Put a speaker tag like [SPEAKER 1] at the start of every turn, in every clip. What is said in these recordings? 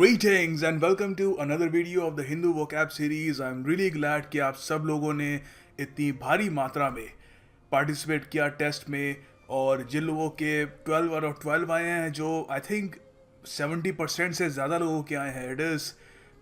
[SPEAKER 1] Greetings and welcome to another video of the Hindu vocab series. I'm really glad कि आप सब लोगों ने इतनी भारी मात्रा में पार्टिसिपेट किया टेस्ट में। और जिन लोगों के 12 और 12 आए हैं, जो आई थिंक 70% से ज़्यादा लोगों के आए हैं, it is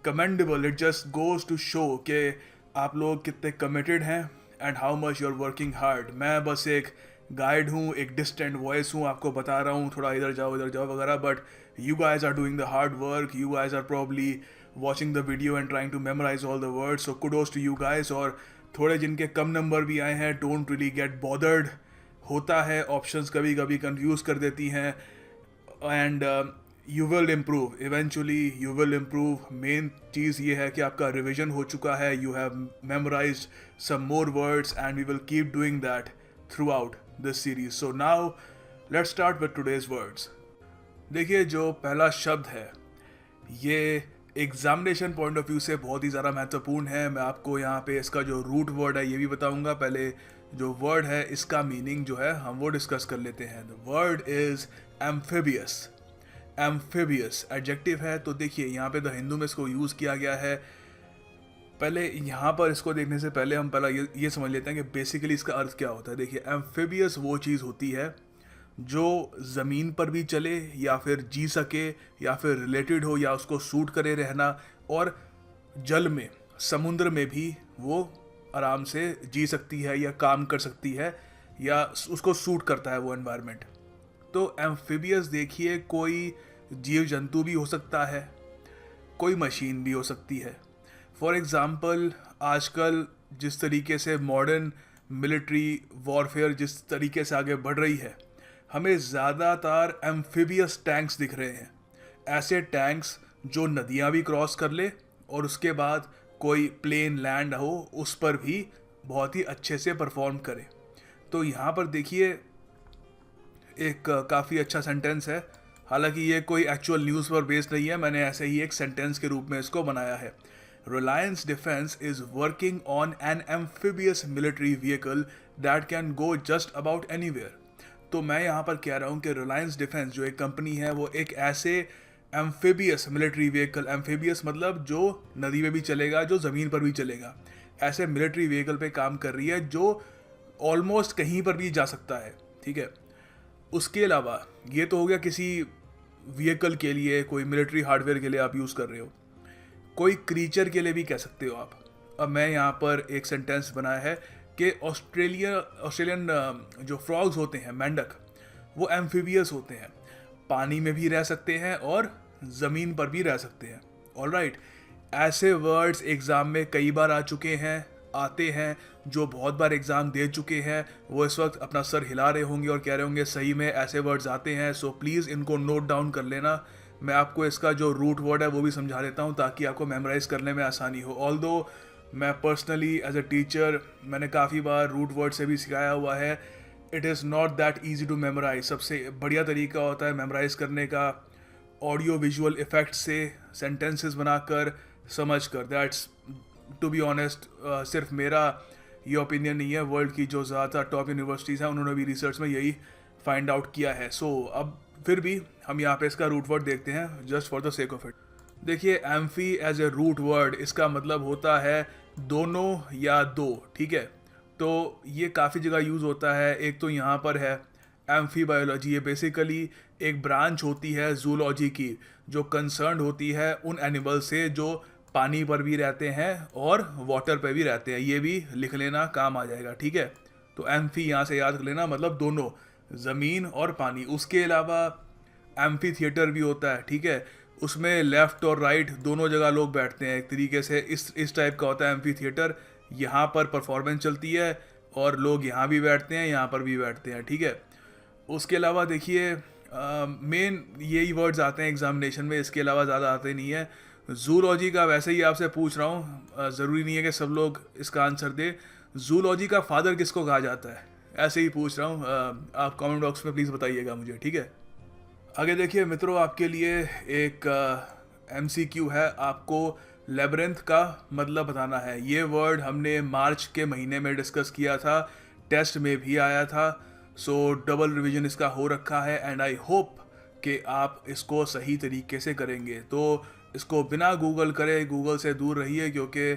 [SPEAKER 1] commendable. It just goes to show कि आप लोग कितने कमिटेड हैं and how much you are working hard. मैं बस एक गाइड हूँ, एक डिस्टेंट वॉइस हूँ, आपको बता रहा हूँ थोड़ा इधर जाओ वगैरह, but you guys are doing the hard work. You guys are probably watching the video and trying to memorize all the words, so kudos to you guys. और थोड़े जिनके कम नंबर भी आए हैं, don't really get bothered. होता है, options कभी कभी confuse कर देती हैं, and you will improve. Eventually you will improve. Main चीज़ ये है कि आपका revision हो चुका है, you have memorized some more words, and we will keep doing that throughout this series. So now let's start with today's words. देखिए, जो पहला शब्द है ये एग्जामिनेशन पॉइंट ऑफ व्यू से बहुत ही ज़्यादा महत्वपूर्ण है। मैं आपको यहाँ पे इसका जो रूट वर्ड है ये भी बताऊँगा। पहले जो वर्ड है इसका मीनिंग जो है हम वो डिस्कस कर लेते हैं। The word is amphibious. Amphibious adjective है। तो देखिए यहाँ पे द हिंदू में इसको यूज़ किया गया है। पहले यहाँ पर इसको देखने से पहले हम पहला ये समझ लेते हैं कि बेसिकली इसका अर्थ क्या होता है। देखिए, एम्फिबियस वो चीज़ होती है जो ज़मीन पर भी चले या फिर जी सके या फिर रिलेटेड हो या उसको सूट करे रहना, और जल में, समुद्र में भी वो आराम से जी सकती है या काम कर सकती है या उसको सूट करता है वो एनवायरनमेंट। तो एम्फिबियस देखिए, कोई जीव जंतु भी हो सकता है, कोई मशीन भी हो सकती है। फॉर एग्ज़ाम्पल, आजकल जिस तरीके से मॉडर्न मिलिट्री वॉरफेयर जिस तरीके से आगे बढ़ रही है, हमें ज़्यादातर एम्फिबियस टैंक्स दिख रहे हैं। ऐसे टैंक्स जो नदियाँ भी क्रॉस कर ले और उसके बाद कोई प्लेन लैंड हो उस पर भी बहुत ही अच्छे से परफॉर्म करे। तो यहाँ पर देखिए एक काफ़ी अच्छा सेंटेंस है। हालांकि ये कोई एक्चुअल न्यूज़ पर बेस्ड नहीं है, मैंने ऐसे ही एक सेंटेंस के रूप में इसको बनाया है। Reliance defence is working on an amphibious military vehicle that can go just about anywhere. तो मैं यहाँ पर कह रहा हूँ कि रिलायंस डिफेंस जो एक कंपनी है वो एक ऐसे एम्फिबियस मिलिट्री व्हीकल, एम्फिबियस मतलब जो नदी में भी चलेगा, जो ज़मीन पर भी चलेगा, ऐसे मिलिट्री व्हीकल पे काम कर रही है जो ऑलमोस्ट कहीं पर भी जा सकता है। ठीक है, उसके अलावा ये तो हो गया किसी व्हीकल के लिए, कोई मिलिट्री हार्डवेयर के लिए आप यूज़ कर रहे हो, कोई क्रीचर के लिए भी कह सकते हो आप। अब मैं यहाँ पर एक सेंटेंस बनाया है कि ऑस्ट्रेलियन जो फ्रॉग्स होते हैं, मेंढक, वो एम्फिबियस होते हैं, पानी में भी रह सकते हैं और ज़मीन पर भी रह सकते हैं। ऑलराइट, ऐसे वर्ड्स एग्ज़ाम में कई बार आ चुके हैं, आते हैं। जो बहुत बार एग्ज़ाम दे चुके हैं वो इस वक्त अपना सर हिला रहे होंगे और कह रहे होंगे सही में ऐसे वर्ड्स आते हैं। सो प्लीज़ इनको नोट डाउन कर लेना। मैं आपको इसका जो रूट वर्ड है वो भी समझा देता हूँ ताकि आपको मेमोराइज़ करने में आसानी हो। ऑल्दो मैं पर्सनली एज अ टीचर मैंने काफ़ी बार रूट वर्ड से भी सिखाया हुआ है। It is not that easy to memorize. सबसे बढ़िया तरीका होता है मेमोराइज़ करने का ऑडियो विजुअल इफ़ेक्ट से, सेंटेंसेस बनाकर, समझ कर। दैट्स टू बी ऑनेस्ट सिर्फ मेरा ये ओपिनियन नहीं है, वर्ल्ड की जो ज़्यादातर टॉप यूनिवर्सिटीज़ हैं उन्होंने भी रिसर्च में यही फाइंड आउट किया है। सो अब फिर भी हम यहाँ पे इसका रूट वर्ड देखते हैं just for the sake of it. देखिए, amphi as a root word इसका मतलब होता है दोनों या दो। ठीक है, तो ये काफ़ी जगह यूज़ होता है। एक तो यहाँ पर है एम्फी बायोलॉजी। ये बेसिकली एक ब्रांच होती है जूलॉजी की जो कंसर्न होती है उन एनिमल से जो पानी पर भी रहते हैं और वाटर पर भी रहते हैं। ये भी लिख लेना, काम आ जाएगा। ठीक है, तो एम्फी यहाँ से याद कर लेना, मतलब दोनों, ज़मीन और पानी। उसके अलावा एम्फी थिएटर भी होता है। ठीक है, उसमें लेफ़्ट और राइट दोनों जगह लोग बैठते हैं। एक तरीके से इस टाइप का होता है एम्फी थिएटर। यहाँ पर परफॉर्मेंस चलती है और लोग यहाँ भी बैठते हैं, यहाँ पर भी बैठते हैं। ठीक है, उसके अलावा देखिए मेन यही वर्ड्स आते हैं एग्जामिनेशन में, इसके अलावा ज़्यादा आते नहीं है। जूलॉजी का वैसे ही आपसे पूछ रहा हूँ, ज़रूरी नहीं है कि सब लोग इसका आंसर दे। जूलॉजी का फादर किसको कहा जाता है, ऐसे ही पूछ रहा हूँ। आप कमेंट बॉक्स में प्लीज़ बताइएगा मुझे। ठीक है, आगे देखिए मित्रों, आपके लिए एक MCQ है। आपको लेबरेंथ का मतलब बताना है। ये वर्ड हमने मार्च के महीने में डिस्कस किया था, टेस्ट में भी आया था। सो डबल रिवीजन इसका हो रखा है एंड आई होप कि आप इसको सही तरीके से करेंगे। तो इसको बिना गूगल करे, गूगल से दूर रहिए, क्योंकि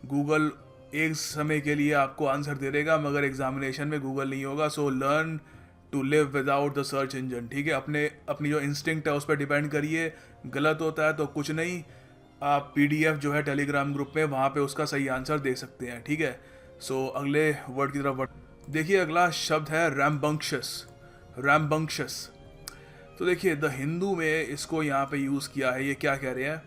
[SPEAKER 1] गूगल एक समय के लिए आपको आंसर दे देगा मगर एग्जामिनेशन में गूगल नहीं होगा। So learn to live without the search engine, ठीक है। अपनी जो इंस्टिंक्ट है उस पर डिपेंड करिए। गलत होता है तो कुछ नहीं, आप पीडीएफ जो है टेलीग्राम ग्रुप में, वहाँ पे उसका सही आंसर दे सकते हैं, ठीक है। सो अगले वर्ड की तरफ देखिए, अगला शब्द है रैम्बंक्शस। रैम्बंक्शस, तो देखिए द हिंदू में इसको यहाँ पे यूज़ किया है। ये क्या कह रहे हैं?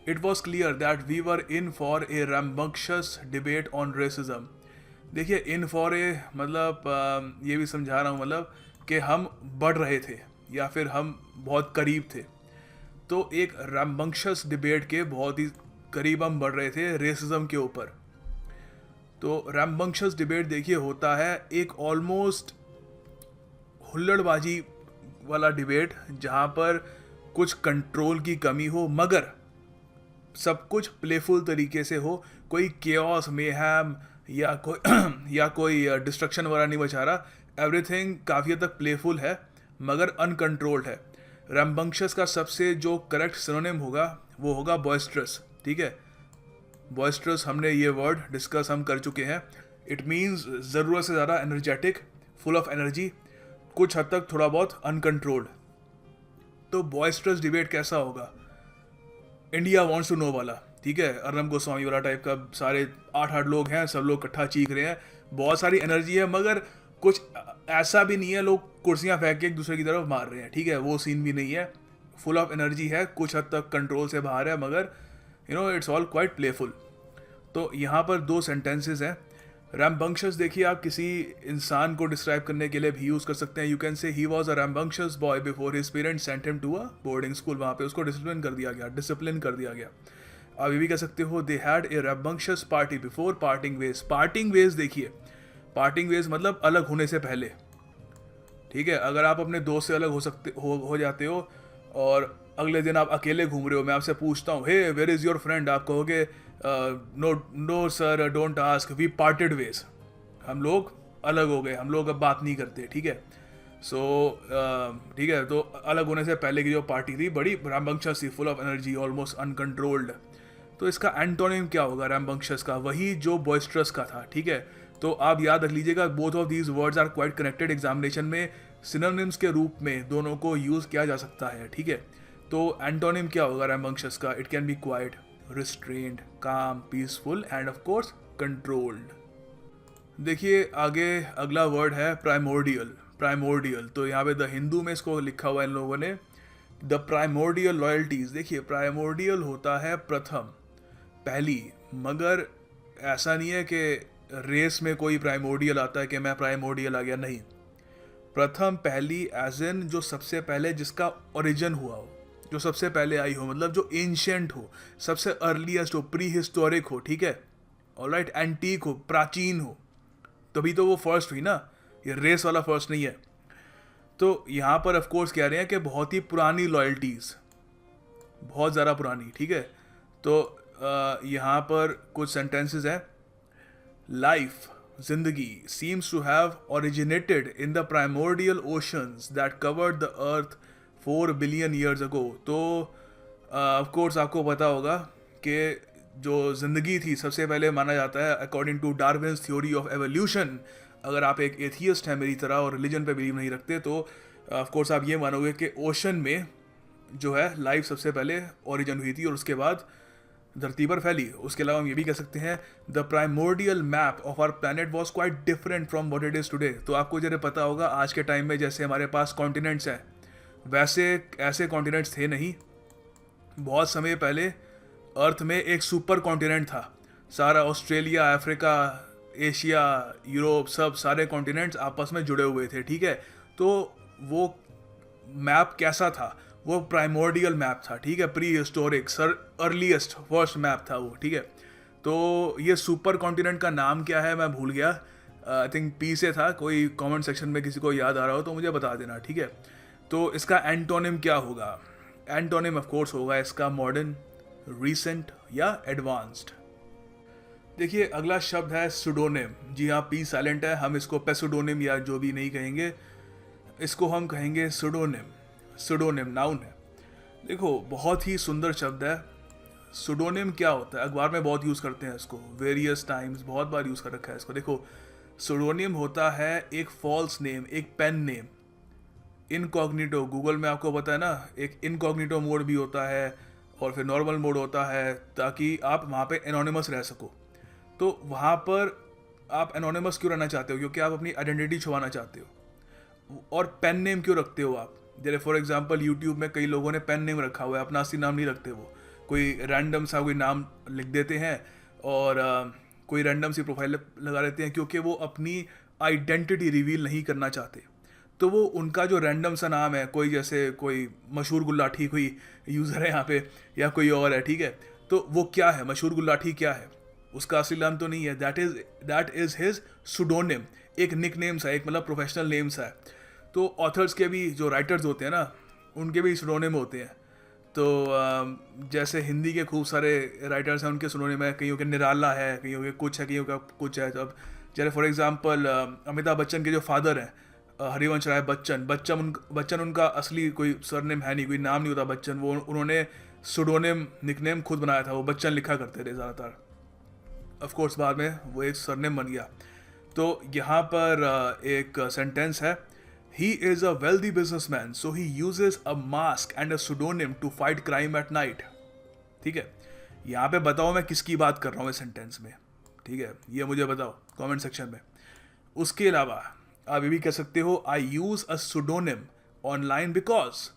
[SPEAKER 1] It was clear that we were in for a rambunctious debate on racism. देखिए इन फॉर ए मतलब ये भी समझा रहा हूँ, मतलब कि हम बढ़ रहे थे या फिर हम बहुत करीब थे। तो एक रैम्बंक्शस डिबेट के बहुत ही करीब हम बढ़ रहे थे रेसिज्म के ऊपर। तो रैम्बंक्शस डिबेट देखिए होता है एक ऑलमोस्ट हुल्लड़बाजी वाला डिबेट, जहाँ पर कुछ कंट्रोल की कमी हो मगर सब कुछ प्लेफुल तरीके से हो। कोई केओस, मेहम या कोई डिस्ट्रक्शन वगैरह नहीं बचा रहा। एवरीथिंग काफ़ी हद तक प्लेफुल है मगर अनकंट्रोल्ड है। रैम्बंक्शस का सबसे जो करेक्ट सिनोनिम होगा वो होगा बॉयस्ट्रस, ठीक है। बॉयस्ट्रस, हमने ये वर्ड डिस्कस हम कर चुके हैं। इट मीन्स ज़रूरत से ज़्यादा एनर्जेटिक, फुल ऑफ एनर्जी, कुछ हद तक थोड़ा बहुत अनकंट्रोल्ड। तो बॉयस्ट्रस डिबेट कैसा होगा? इंडिया वांट्स टू नो वाला, ठीक है, अर्नब गोस्वामी वाला टाइप का। सारे 8-8 लोग हैं, सब लोग इकट्ठा चीख रहे हैं, बहुत सारी एनर्जी है मगर कुछ ऐसा भी नहीं है लोग कुर्सियां फेंक के एक दूसरे की तरफ मार रहे हैं, ठीक है, वो सीन भी नहीं है। फुल ऑफ एनर्जी है, कुछ हद तक कंट्रोल से बाहर है मगर इट्स ऑल क्वाइट प्लेफुल। तो यहाँ पर 2 सेंटेंसेस हैं। रैम्बंक्शस देखिए आप किसी इंसान को डिस्क्राइब करने के लिए भी यूज़ कर सकते हैं। You can say he was a rambunctious boy before his parents sent him to a boarding school. वहाँ पे उसको डिसिप्लिन कर दिया गया। आप ये भी कह सकते हो they had a rambunctious party before parting ways. Parting ways देखिए, पार्टिंग वेज मतलब अलग होने से पहले, ठीक है। अगर आप अपने दोस्त से अलग हो जाते हो और अगले दिन आप अकेले घूम रहे हो, मैं आपसे पूछता हूँ hey where is your friend, आप कहोगे no sir don't ask, we parted ways, हम लोग अलग हो गए, हम लोग अब बात नहीं करते, ठीक है। सो ठीक है, तो अलग होने से पहले की जो पार्टी थी बड़ी रैम्बंक्शस थी, full of energy, almost uncontrolled. तो इसका एंटोनिम क्या होगा रैम्बंक्शस का? वही जो बॉयस्ट्रस का था, ठीक है। तो आप याद रख लीजिएगा, both of these words are quite connected. Examination में सिनोनिम्स के रूप में दोनों को यूज़ किया जा सकता है, ठीक है। तो एंटोनिम क्या होगा रैम्बंक्शस का? It can be quiet, restrained, calm, peaceful and of course controlled. देखिए आगे अगला वर्ड है प्राइमोर्डियल। प्राइमोर्डियल, तो यहाँ पे द हिंदू में इसको लिखा हुआ है इन लोगों ने, द प्राइमोर्डियल लॉयल्टीज। देखिए प्राइमोर्डियल होता है प्रथम, पहली, मगर ऐसा नहीं है कि रेस में कोई प्राइमोर्डियल आता है कि मैं प्राइमोर्डियल आ गया, नहीं। प्रथम, पहली, एज इन जो सबसे पहले जिसका ओरिजिन हुआ हो, जो सबसे पहले आई हो, मतलब जो एंशियंट हो, सबसे अर्लीस्ट हो, प्री हिस्टोरिक हो, ठीक है, ऑलराइट, एंटीक हो, प्राचीन हो, तभी तो वो फर्स्ट हुई ना, ये रेस वाला फर्स्ट नहीं है। तो यहाँ पर ऑफ कोर्स कह रहे हैं कि बहुत ही पुरानी लॉयल्टीज, बहुत ज़्यादा पुरानी, ठीक है। तो यहाँ पर कुछ सेंटेंसेस हैं। लाइफ, जिंदगी, seems to have originated in the primordial oceans that covered the earth 4 billion years ago। तो ऑफ कोर्स आपको पता होगा कि जो ज़िंदगी थी सबसे पहले माना जाता है according to Darwin's theory of evolution. अगर आप एक एथियस्ट हैं मेरी तरह और रिलीजन पे बिलीव नहीं रखते तो ऑफ कोर्स आप ये मानोगे कि ओशन में जो है लाइफ सबसे पहले ओरिजिन हुई थी और उसके बाद धरती पर फैली। उसके अलावा हम ये भी कह सकते हैं the primordial map of our planet was quite different from what it is today. तो आपको जरा पता होगा आज के टाइम में जैसे हमारे पास कॉन्टिनेंट्स हैं, वैसे ऐसे कॉन्टिनेंट्स थे नहीं। बहुत समय पहले अर्थ में एक सुपर कॉन्टिनेंट था, सारा ऑस्ट्रेलिया, अफ्रीका, एशिया, यूरोप, सब सारे कॉन्टिनेंट्स आपस में जुड़े हुए थे, ठीक है। तो वो मैप कैसा था? वो प्राइमोर्डियल मैप था, ठीक है, pre historic, earliest first map था वो, ठीक है। तो ये सुपर कॉन्टिनेंट का नाम क्या है मैं भूल गया, आई थिंक पी से था। कोई कमेंट सेक्शन में किसी को याद आ रहा हो तो मुझे बता देना, ठीक है। तो इसका एंटोनिम क्या होगा? एंटोनिम ऑफ कोर्स होगा इसका मॉडर्न, रीसेंट या एडवांस्ड। देखिए अगला शब्द है सुडोनिम। जी हाँ, पी साइलेंट है, हम इसको पेसुडोनिम या जो भी नहीं कहेंगे, इसको हम कहेंगे सुडोनिम। सुडोनिम नाउन है। देखो बहुत ही सुंदर शब्द है, सुडोनिम क्या होता है? अखबार में बहुत यूज़ करते हैं इसको, वेरियस टाइम्स, बहुत बार यूज़ कर रखा है इसको। देखो, सुडोनिम होता है एक फॉल्स नेम, एक पेन नेम। इनकॉग्निटो, गूगल में आपको पता है ना, एक इनकॉग्निटो मोड भी होता है और फिर नॉर्मल मोड होता है, ताकि आप वहाँ पे एनोनिमस रह सको। तो वहाँ पर आप एनोनिमस क्यों रहना चाहते हो? क्योंकि आप अपनी आइडेंटिटी छुपाना चाहते हो। और पेन नेम क्यों रखते हो आप? जैसे फॉर एग्जांपल यूट्यूब में कई लोगों ने पेन नेम रखा हुआ है, अपना असली नाम नहीं रखते। वो कोई रैंडम सा कोई नाम लिख देते हैं और कोई रैंडम सी प्रोफाइल लगा देते हैं, क्योंकि वो अपनी आइडेंटिटी रिवील नहीं करना चाहते। तो वो उनका जो रैंडम सा नाम है, कोई जैसे कोई मशहूर गुल्लाठी कोई यूज़र है यहाँ पे, या कोई और है, ठीक है, तो वो क्या है, मशहूर गुल्लाठी क्या है? उसका असली नाम तो नहीं है। दैट इज़ हिज सुडोनिम, एक निक नेम सा, एक मतलब प्रोफेशनल नेम सा है। तो ऑथर्स के भी, जो राइटर्स होते हैं ना, उनके भी सुडोनिम होते हैं। तो जैसे हिंदी के खूब सारे राइटर्स हैं, उनके सुडोनिम है, कईयों के निराला है, कईयों के कुछ है, कईयों का कुछ है। तो अब जैसे फॉर एग्जांपल अमिताभ बच्चन के जो फादर हैं, हरिवंश राय बच्चन, बच्चन उनका असली कोई सरनेम है नहीं, कोई नाम नहीं होता बच्चन। वो उन्होंने सुडोनिम निकनेम खुद बनाया था, वो बच्चन लिखा करते थे ज़्यादातर। ऑफ कोर्स बाद में वो एक सरनेम बन गया। तो यहाँ पर एक सेंटेंस है, he is a wealthy businessman so he uses a mask and a pseudonym to fight crime at night. ठीक है, यहाँ पे बताओ मैं किसकी बात कर रहा हूँ इस सेंटेंस में, ठीक है, ये मुझे बताओ कमेंट सेक्शन में। उसके अलावा आप ये भी कह सकते हो, I use a pseudonym online because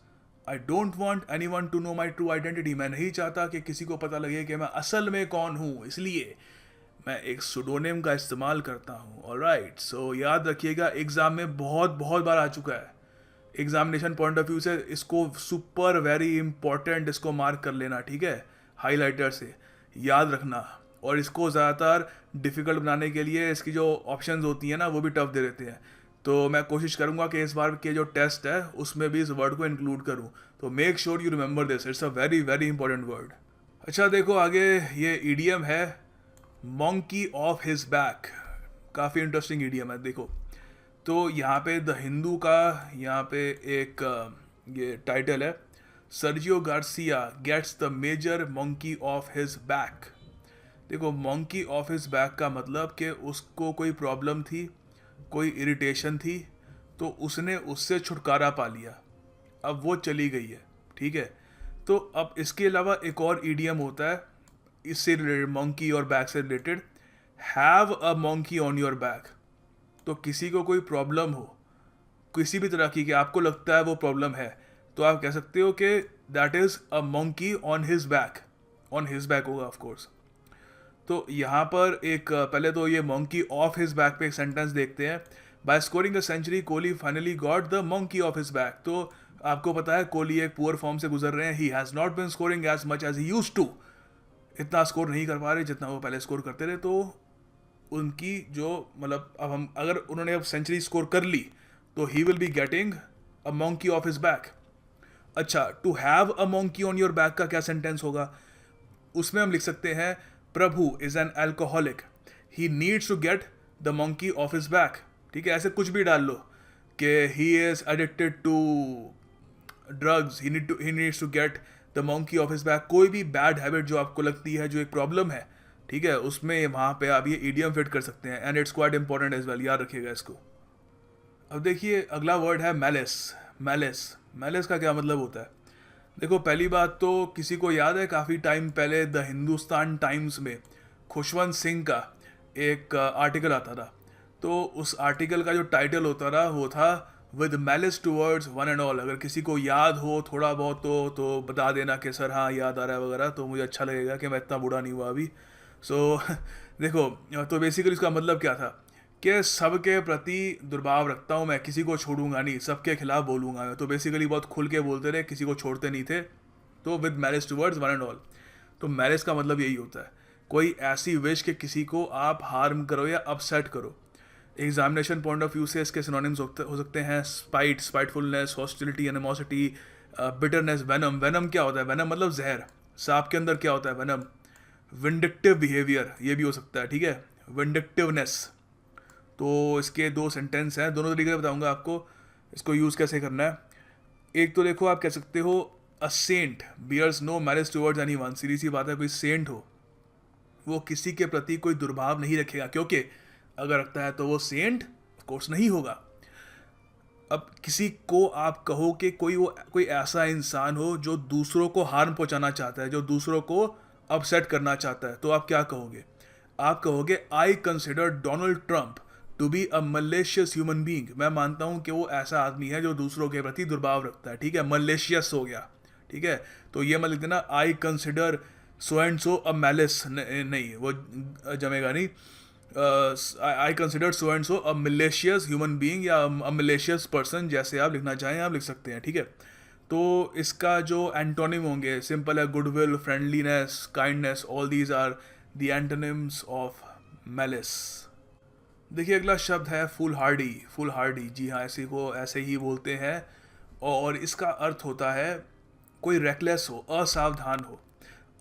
[SPEAKER 1] I don't want anyone to know my true identity. मैं नहीं चाहता कि किसी को पता लगे कि मैं असल में कौन हूँ, इसलिए मैं एक सुडोनिम का इस्तेमाल करता हूँ। ऑलराइट, सो याद रखिएगा, एग्ज़ाम में बहुत बहुत बार आ चुका है। एग्जामिनेशन पॉइंट ऑफ व्यू से इसको सुपर वेरी इंपॉर्टेंट, इसको मार्क कर लेना, ठीक है, हाईलाइटर से याद रखना। और इसको ज़्यादातर डिफ़िकल्ट बनाने के लिए इसकी जो ऑप्शंस होती हैं ना, वो भी टफ दे देते हैं। तो मैं कोशिश करूँगा कि इस बार के जो टेस्ट है उसमें भी इस वर्ड को इंक्लूड करूँ। तो make sure you remember this, it's a very very important word. अच्छा देखो आगे, ये ईडीएम है मंकी ऑफ हिज बैक। काफ़ी इंटरेस्टिंग ईडीएम है। देखो, तो यहाँ पे द हिंदू का यहाँ पे एक ये टाइटल है, Sergio Garcia gets the major monkey off his back. देखो, मंकी ऑफ हिज बैक का मतलब कि उसको कोई प्रॉब्लम थी, कोई इरिटेशन थी, तो उसने उससे छुटकारा पा लिया, अब वो चली गई है, ठीक है। तो अब इसके अलावा एक और ईडीएम होता है इससे रिलेटेड, मंकी और बैक से related, have a monkey on your back. तो किसी को कोई प्रॉब्लम हो किसी भी तरह की, कि आपको लगता है वो प्रॉब्लम है, तो आप कह सकते हो कि that is a monkey on his back. On his back होगा ऑफ कोर्स। तो यहाँ पर एक पहले तो ये मंकी ऑफ हिज बैक पे एक सेंटेंस देखते हैं। By scoring a century Kohli finally got the monkey off his back. तो आपको पता है कोहली एक पुअर फॉर्म से गुजर रहे हैं, he has not been scoring as much as he used to. इतना स्कोर नहीं कर पा रहे जितना वो पहले स्कोर करते थे। तो उनकी जो मतलब, अब हम अगर उन्होंने अब सेंचुरी स्कोर कर ली तो he will be getting a monkey off his back. अच्छा, to have a monkey on your back का क्या सेंटेंस होगा? उसमें हम लिख सकते हैं, Prabhu is an alcoholic, he needs to get the monkey off his back. ठीक है, ऐसे कुछ भी डाल लो कि he is addicted to drugs, he needs to get the monkey off his back. कोई भी बैड हैबिट जो आपको लगती है, जो एक प्रॉब्लम है, ठीक है, उसमें वहाँ पे आप ये ईडियम फिट कर सकते हैं। And it's quite important as well, याद रखिएगा इसको। अब देखिए अगला वर्ड है मैलिस। मैलिस का क्या मतलब होता है? देखो, पहली बात तो किसी को याद है काफ़ी टाइम पहले द हिंदुस्तान टाइम्स में खुशवंत सिंह का एक आर्टिकल आता था। तो उस आर्टिकल का जो टाइटल होता था वो था with malice towards one and all. अगर किसी को याद हो थोड़ा बहुत तो बता देना कि सर हाँ याद आ रहा है वगैरह, तो मुझे अच्छा लगेगा कि मैं इतना बूढ़ा नहीं हुआ अभी। सो देखो, तो बेसिकली इसका मतलब क्या था कि सबके प्रति दुर्भाव रखता हूँ मैं, किसी को छोड़ूंगा नहीं, सबके खिलाफ बोलूँगा मैं। तो बेसिकली बहुत खुल के बोलते रहे, किसी को छोड़ते नहीं थे। तो with malice towards one and all, तो मैलिस का मतलब यही होता है, कोई ऐसी विश कि किसी को आप हार्म करो या अपसेट करो। एग्जामिनेशन पॉइंट ऑफ व्यू से इसके सिनोनिम्स हो सकते हैं spite, spitefulness, hostility, animosity, bitterness, venom. Venom क्या होता है? वेनम मतलब जहर। सांप के अंदर क्या होता है? वेनम। विंडिक्टिव बिहेवियर, ये भी हो सकता है, ठीक है, विंडिक्टिवनेस। तो इसके दो सेंटेंस हैं, दोनों तरीके से बताऊंगा आपको इसको यूज़ कैसे करना है। एक तो देखो, आप कह सकते हो a saint bears no malice towards anyone, सीधी सी बात है, कोई सेंट हो वो किसी के प्रति कोई दुर्भाव नहीं रखेगा, क्योंकि अगर रखता है तो वो सेंट ऑफ कोर्स नहीं होगा। अब किसी को आप कहो कि कोई ऐसा इंसान हो जो दूसरों को हार्म पहुंचाना चाहता है, जो दूसरों को अपसेट करना चाहता है, तो आप क्या कहोगे? आप कहोगे I consider Donald Trump to be a malicious human being. मैं मानता हूं कि वो ऐसा आदमी है जो दूसरों के प्रति दुर्भाव रखता है, ठीक है, मलेशियस हो गया, ठीक है। तो ये मत लिख देना I consider so and so a malice, नहीं वो जमेगा नहीं। I consider so and so a malicious human being या अ मलेशियस पर्सन, जैसे आप लिखना चाहें आप लिख सकते हैं, ठीक है। तो इसका जो एंटोनिम होंगे सिंपल है, goodwill, friendliness, kindness, all these are the antonyms of malice. देखिए अगला शब्द है फुल हार्डी। फुल हार्डी, जी हाँ, ऐसे को ऐसे ही बोलते हैं और इसका अर्थ होता है कोई रेकलेस हो, असावधान हो।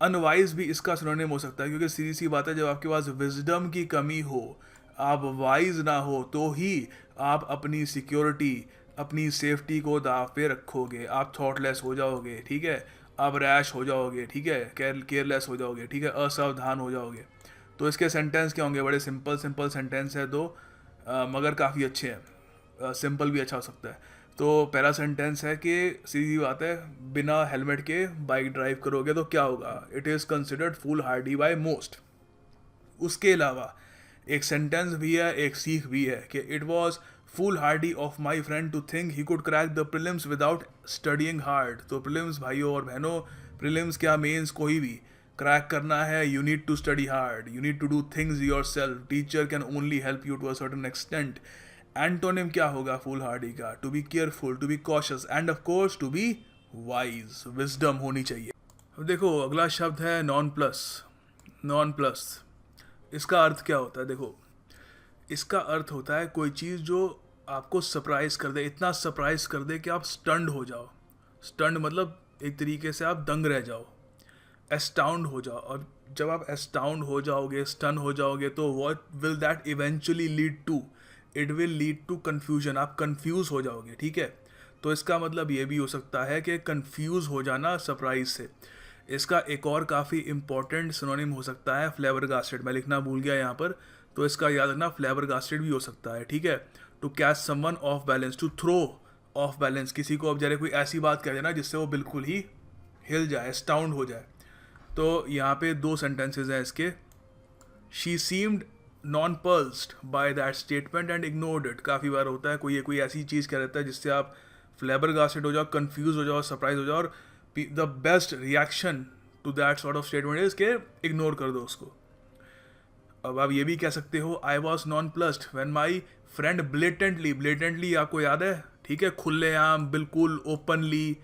[SPEAKER 1] अनवाइज भी इसका सिनोनिम हो सकता है, क्योंकि सीधी सी बात है जब आपके पास विजडम की कमी हो, आप वाइज ना हो, तो ही आप अपनी सिक्योरिटी, अपनी सेफ्टी को दाव पे रखोगे। आप थॉटलेस हो जाओगे, ठीक है, आप रैश हो जाओगे, ठीक है, केयरलेस हो जाओगे, ठीक है, असावधान हो जाओगे। तो इसके सेंटेंस क्या होंगे? बड़े सिंपल सिंपल सेंटेंस है दो, मगर काफ़ी अच्छे हैं। सिंपल भी अच्छा हो सकता है। तो पहला सेंटेंस है कि सीधी बात है, बिना हेलमेट के बाइक ड्राइव करोगे तो क्या होगा? It is considered foolhardy by most. उसके अलावा एक सेंटेंस भी है, एक सीख भी है कि it was foolhardy of my friend to think he could crack the prelims without studying hard. तो प्रीलिम्स भाइयों और बहनों, प्रीलिम्स क्या मेंस कोई भी क्रैक करना है, you need to study hard, you need to do things yourself, teacher can only help you to a certain extent. Antonym क्या होगा फूल हार्डी का? To be careful, to be cautious and of course to be wise, wisdom होनी चाहिए। अब देखो अगला शब्द है नॉन प्लस। नॉन प्लस, इसका अर्थ क्या होता है? देखो इसका अर्थ होता है कोई चीज़ जो आपको सरप्राइज कर दे, इतना सरप्राइज कर दे कि आप स्टंड हो जाओ। स्टंड मतलब एक तरीके से आप दंग रह जाओ, एस्टाउंड हो जाओ। और जब आप एस्टाउंड हो जाओगे, स्टन हो जाओगे, तो what will that eventually lead to? It will lead to confusion. आप कंफ्यूज हो जाओगे, ठीक है। तो इसका मतलब ये भी हो सकता है कि कंफ्यूज हो जाना सरप्राइज से। इसका एक और काफ़ी इंपॉर्टेंट सिनोनिम हो सकता है फ्लेबरगास्टेड। मैं लिखना भूल गया यहाँ पर, तो इसका याद रखना, फ्लेबरगास्टेड भी हो सकता है, ठीक है। To catch someone off balance, to throw off balance, किसी को अब जरा कोई ऐसी बात कह देना जिससे वो बिल्कुल ही हिल जाए, स्टाउंड हो जाए। तो यहाँ पे दो सेंटेंसेज हैं इसके। She seemed non pulsed by that statement and ignored it. काफ़ी बार होता है कोई ऐसी चीज़ कह देता है जिससे आप फ्लेबरगास्टेड हो जाओ, कंफ्यूज हो जाओ, सरप्राइज हो जाओ, और the best reaction to that sort of statement is के इग्नोर कर दो उसको। अब आप ये भी कह सकते हो I was non plussed when my friend blatantly, blatantly आपको याद है, ठीक है, खुलेआम, बिल्कुल ओपनली,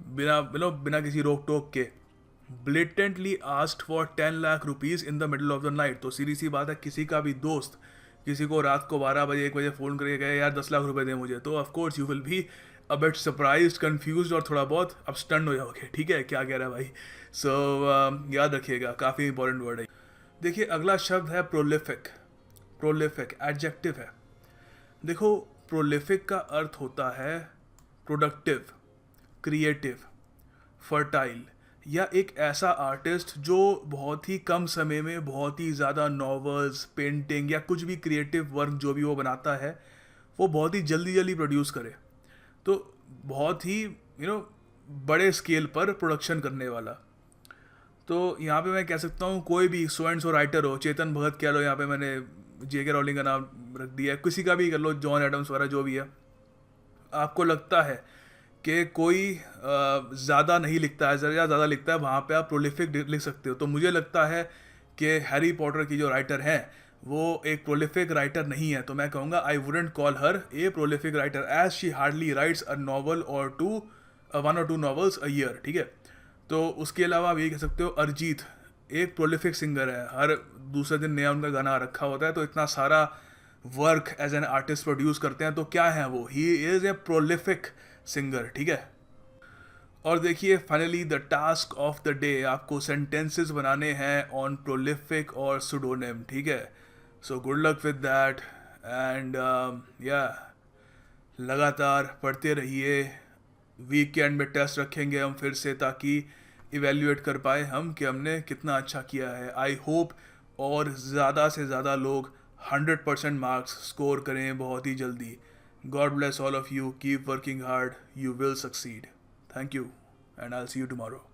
[SPEAKER 1] बिना किसी रोक टोक के, blatantly asked for 10 lakh rupees in the middle of the night. तो सीधी सी बात है, किसी का भी दोस्त किसी को रात को 12 बजे 1 बजे फ़ोन करके गए यार 10 लाख रुपए दे मुझे, तो of course you will be a bit surprised, confused और थोड़ा बहुत अब स्टन हो जाओगे, ठीक है, क्या कह रहा है भाई। सो याद रखिएगा, काफ़ी इंपॉर्टेंट वर्ड है। देखिए अगला शब्द है प्रोलिफिक। प्रोलिफिक एडजेक्टिव है। देखो प्रोलिफिक का अर्थ होता है प्रोडक्टिव, क्रिएटिव, फर्टाइल, या एक ऐसा आर्टिस्ट जो बहुत ही कम समय में बहुत ही ज़्यादा नॉवेल्स, पेंटिंग या कुछ भी क्रिएटिव वर्क जो भी वो बनाता है वो बहुत ही जल्दी जल्दी प्रोड्यूस करे। तो बहुत ही बड़े स्केल पर प्रोडक्शन करने वाला। तो यहाँ पे मैं कह सकता हूँ कोई भी सो एंड सो राइटर हो, चेतन भगत कह लो, यहाँ पे मैंने जेके रॉलिंग का नाम रख दिया है, किसी का भी कर लो, जॉन एडम्स वगैरह जो भी है, आपको लगता है कि कोई ज़्यादा नहीं लिखता है, ज़्यादा लिखता है, वहाँ पे आप प्रोलिफिक लिख सकते हो। तो मुझे लगता है कि हैरी पॉटर की जो राइटर हैं वो एक प्रोलिफिक राइटर नहीं है, तो मैं कहूँगा I wouldn't call her a prolific writer as she hardly writes a novel और two, 1 or 2 novels a year, ठीक है। तो उसके अलावा आप ये कह सकते हो अरिजीत एक प्रोलिफिक सिंगर है, हर दूसरे दिन नया उनका गाना रखा होता है, तो इतना सारा work as an artist produce करते हैं, तो क्या है वो, he is a prolific singer, ठीक है। और देखिए finally the task of the day, आपको सेंटेंसेस बनाने हैं ऑन प्रोलिफिक और सुडोनिम, ठीक है। So good luck with that and या लगातार पढ़ते रहिए, वीक के एंड में टेस्ट रखेंगे हम फिर से, ताकि इवेल्युएट कर पाए हम कि हमने कितना अच्छा किया है। आई होप और ज़्यादा से ज़्यादा लोग 100% मार्क्स स्कोर करें बहुत ही जल्दी। God bless all of you, keep working hard, you will succeed. Thank you and I will see you tomorrow.